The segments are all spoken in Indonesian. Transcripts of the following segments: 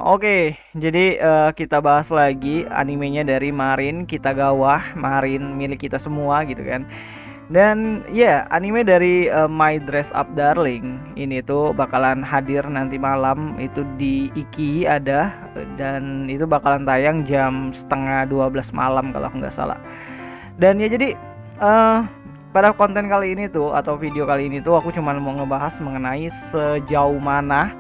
Oke. Jadi kita bahas lagi animenya dari Marin Kitagawa, Marin milik kita semua gitu kan. Dan ya, anime dari My Dress Up Darling ini tuh bakalan hadir nanti malam itu di Iki ada, dan itu bakalan tayang jam setengah 12 malam kalau aku nggak salah. Dan ya jadi eh pada konten kali ini tuh atau video kali ini tuh aku cuma mau ngebahas mengenai sejauh mana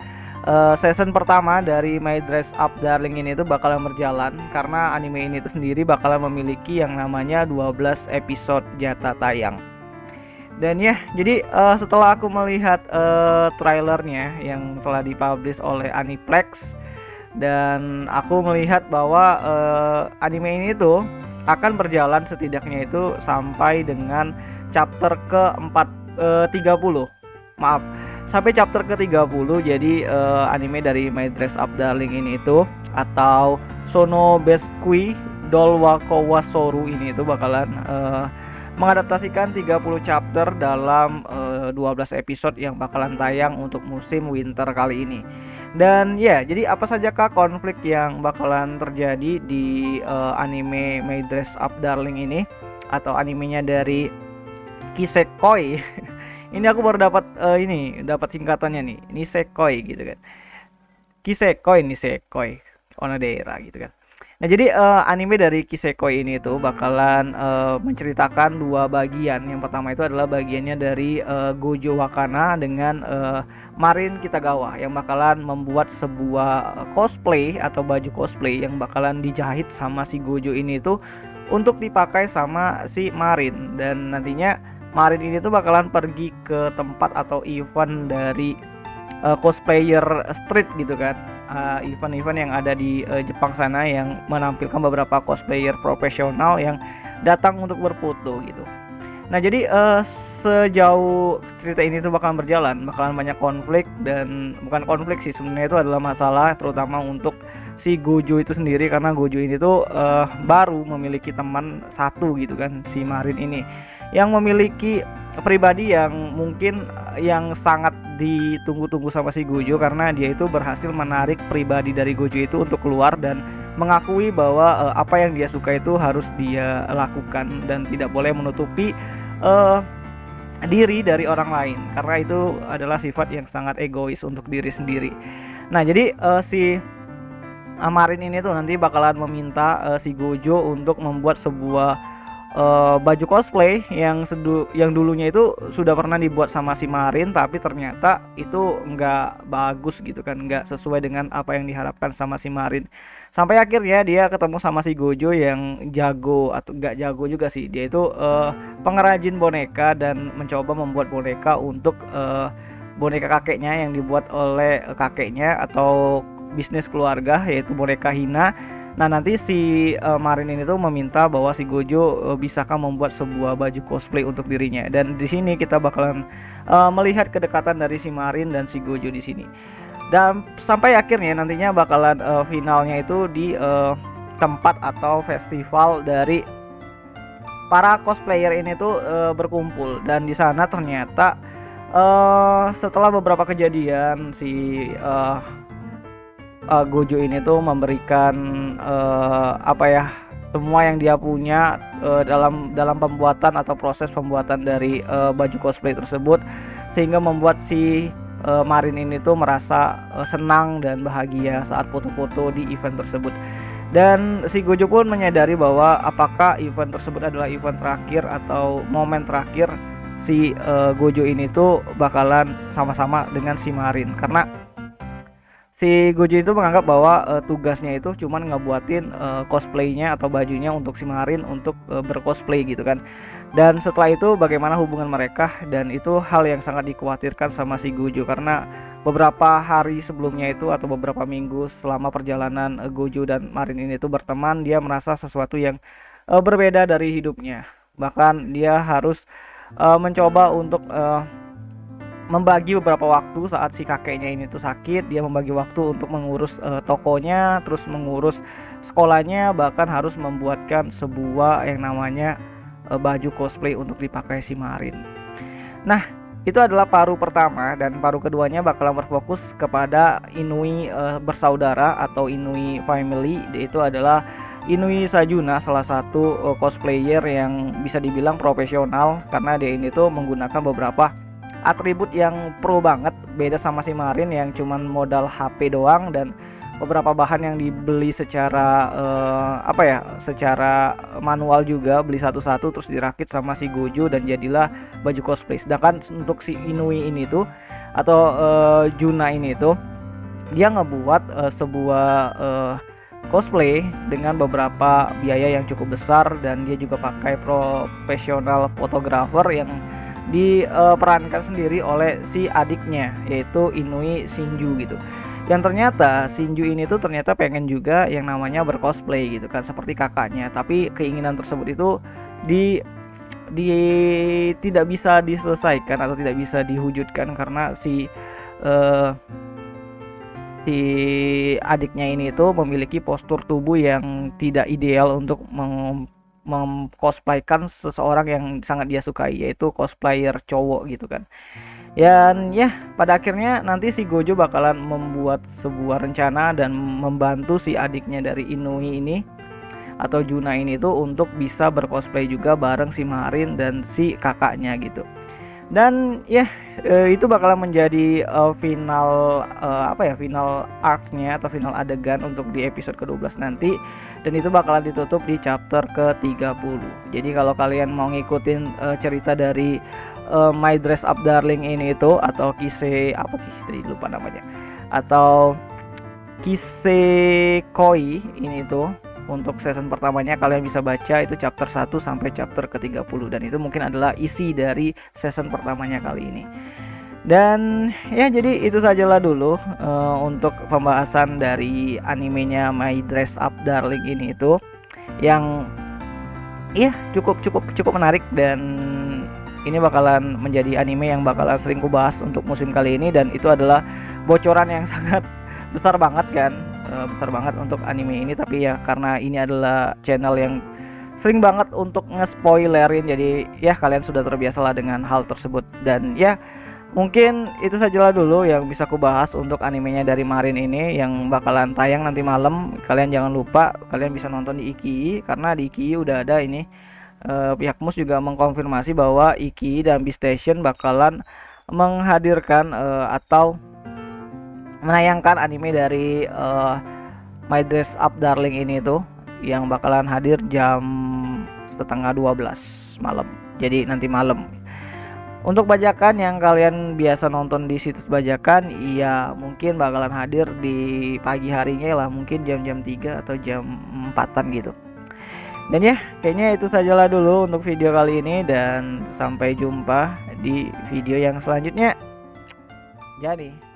season pertama dari My Dress Up Darling ini tuh bakalan berjalan, karena anime ini tuh sendiri bakalan memiliki yang namanya 12 episode jatah tayang. Dan ya, jadi setelah aku melihat trailernya yang telah dipublish oleh Aniplex, dan aku melihat bahwa anime ini tuh akan berjalan setidaknya itu sampai dengan chapter ke-4 30. Maaf, sampai chapter ke-30. Jadi anime dari My Dress Up Darling ini itu atau Sono Beskui Dolwako Wasoru ini itu bakalan mengadaptasikan 30 chapter dalam 12 episode yang bakalan tayang untuk musim winter kali ini. Dan ya, jadi apa sajakah konflik yang bakalan terjadi di anime My Dress Up Darling ini atau animenya dari Kisekoi. Ini aku baru dapat dapat singkatannya nih. Nisekoi gitu kan. Kisekoi, Nisekoi, Onodera gitu kan. Nah, jadi anime dari Kisekoi ini tuh bakalan menceritakan dua bagian. Yang pertama itu adalah bagiannya dari Gojo Wakana dengan Marin Kitagawa yang bakalan membuat sebuah cosplay atau baju cosplay yang bakalan dijahit sama si Gojo ini tuh untuk dipakai sama si Marin. Dan nantinya Marin ini tuh bakalan pergi ke tempat atau event dari cosplayer street gitu kan, event-event yang ada di Jepang sana yang menampilkan beberapa cosplayer profesional yang datang untuk berfoto gitu. Nah, jadi sejauh cerita ini tuh bakalan banyak konflik, dan bukan konflik sih sebenarnya, itu adalah masalah terutama untuk si Gojo itu sendiri, karena Gojo ini tuh baru memiliki teman satu gitu kan, si Marin ini yang memiliki pribadi yang mungkin yang sangat ditunggu-tunggu sama si Gojo, karena dia itu berhasil menarik pribadi dari Gojo itu untuk keluar dan mengakui bahwa apa yang dia suka itu harus dia lakukan dan tidak boleh menutupi diri dari orang lain, karena itu adalah sifat yang sangat egois untuk diri sendiri. Nah, jadi si Marin ini tuh nanti bakalan meminta si Gojo untuk membuat sebuah baju cosplay yang dulunya itu sudah pernah dibuat sama si Marin, tapi ternyata itu nggak bagus gitu kan, nggak sesuai dengan apa yang diharapkan sama si Marin. Sampai akhirnya dia ketemu sama si Gojo yang jago, atau nggak jago juga sih, dia itu pengrajin boneka dan mencoba membuat boneka untuk boneka kakeknya yang dibuat oleh kakeknya atau bisnis keluarga, yaitu boneka Hina. Nah, nanti si Marin ini tuh meminta bahwa si Gojo bisakah membuat sebuah baju cosplay untuk dirinya. Dan di sini kita bakalan melihat kedekatan dari si Marin dan si Gojo di sini. Dan sampai akhirnya nantinya bakalan finalnya itu di tempat atau festival dari para cosplayer ini tuh berkumpul. Dan di sana ternyata setelah beberapa kejadian si Gojo ini tuh memberikan apa ya, semua yang dia punya dalam pembuatan atau proses pembuatan dari baju cosplay tersebut, sehingga membuat si Marin ini tuh merasa senang dan bahagia saat foto-foto di event tersebut. Dan si Gojo pun menyadari bahwa apakah event tersebut adalah event terakhir atau momen terakhir si Gojo ini tuh bakalan sama-sama dengan si Marin, karena si Gojo itu menganggap bahwa tugasnya itu cuman ngebuatin cosplaynya atau bajunya untuk si Marin untuk bercosplay gitu kan. Dan setelah itu bagaimana hubungan mereka, dan itu hal yang sangat dikhawatirkan sama si Gojo, karena beberapa hari sebelumnya itu atau beberapa minggu selama perjalanan Gojo dan Marin ini tuh berteman, dia merasa sesuatu yang berbeda dari hidupnya. Bahkan dia harus mencoba untuk membagi beberapa waktu saat si kakeknya ini tuh sakit. Dia membagi waktu untuk mengurus tokonya, terus mengurus sekolahnya, bahkan harus membuatkan sebuah yang namanya baju cosplay untuk dipakai si Marin. Nah, itu adalah paruh pertama, dan paruh keduanya bakalan berfokus kepada Inui bersaudara atau Inui family. Itu adalah Inui Sajuna, salah satu cosplayer yang bisa dibilang profesional, karena dia ini tuh menggunakan beberapa atribut yang pro banget, beda sama si Marin yang cuman modal HP doang dan beberapa bahan yang dibeli secara secara manual juga, beli satu-satu terus dirakit sama si Gojo dan jadilah baju cosplay. Sedangkan untuk si Inui ini tuh atau Juna ini tuh dia ngebuat sebuah cosplay dengan beberapa biaya yang cukup besar, dan dia juga pakai profesional fotografer yang diperankan sendiri oleh si adiknya, yaitu Inui Shinju gitu. Yang ternyata Shinju ini tuh ternyata pengen juga yang namanya bercosplay gitu kan, seperti kakaknya, tapi keinginan tersebut itu di tidak bisa diselesaikan atau tidak bisa diwujudkan karena si adiknya ini tuh memiliki postur tubuh yang tidak ideal untuk mengcosplaykan seseorang yang sangat dia sukai, yaitu cosplayer cowok gitu kan. Dan ya pada akhirnya nanti si Gojo bakalan membuat sebuah rencana dan membantu si adiknya dari Inui ini atau Juna ini tuh untuk bisa bercosplay juga bareng si Marin dan si kakaknya gitu. Dan ya itu bakalan menjadi final final arc-nya atau final adegan untuk di episode ke-12 nanti, dan itu bakalan ditutup di chapter ke-30. Jadi kalau kalian mau ngikutin cerita dari My Dress Up Darling ini itu, atau Kise apa sih tadi lupa namanya, atau Kisekoi ini tuh, untuk season pertamanya kalian bisa baca itu chapter 1 sampai chapter ke-30, dan itu mungkin adalah isi dari season pertamanya kali ini. Dan ya jadi itu sajalah dulu untuk pembahasan dari animenya My Dress Up Darling ini itu, yang ya cukup menarik, dan ini bakalan menjadi anime yang bakalan sering kubahas untuk musim kali ini, dan itu adalah bocoran yang sangat besar banget kan, besar banget untuk anime ini. Tapi ya karena ini adalah channel yang sering banget untuk nge-spoilerin, jadi ya kalian sudah terbiasa lah dengan hal tersebut. Dan ya mungkin itu sajalah dulu yang bisa kubahas untuk animenya dari Marin ini yang bakalan tayang nanti malam. Kalian jangan lupa kalian bisa nonton di Iki, karena di Iki udah ada ini pihak MUS juga mengkonfirmasi bahwa Iki dan Beastation bakalan menghadirkan atau menayangkan anime dari My Dress Up Darling ini tuh, yang bakalan hadir jam setengah 12 malam. Jadi nanti malam. Untuk bajakan yang kalian biasa nonton di situs bajakan, iya mungkin bakalan hadir di pagi harinya lah, mungkin jam-jam 3 atau jam 4-an gitu. Dan ya kayaknya itu sajalah dulu untuk video kali ini, dan sampai jumpa di video yang selanjutnya. Jadi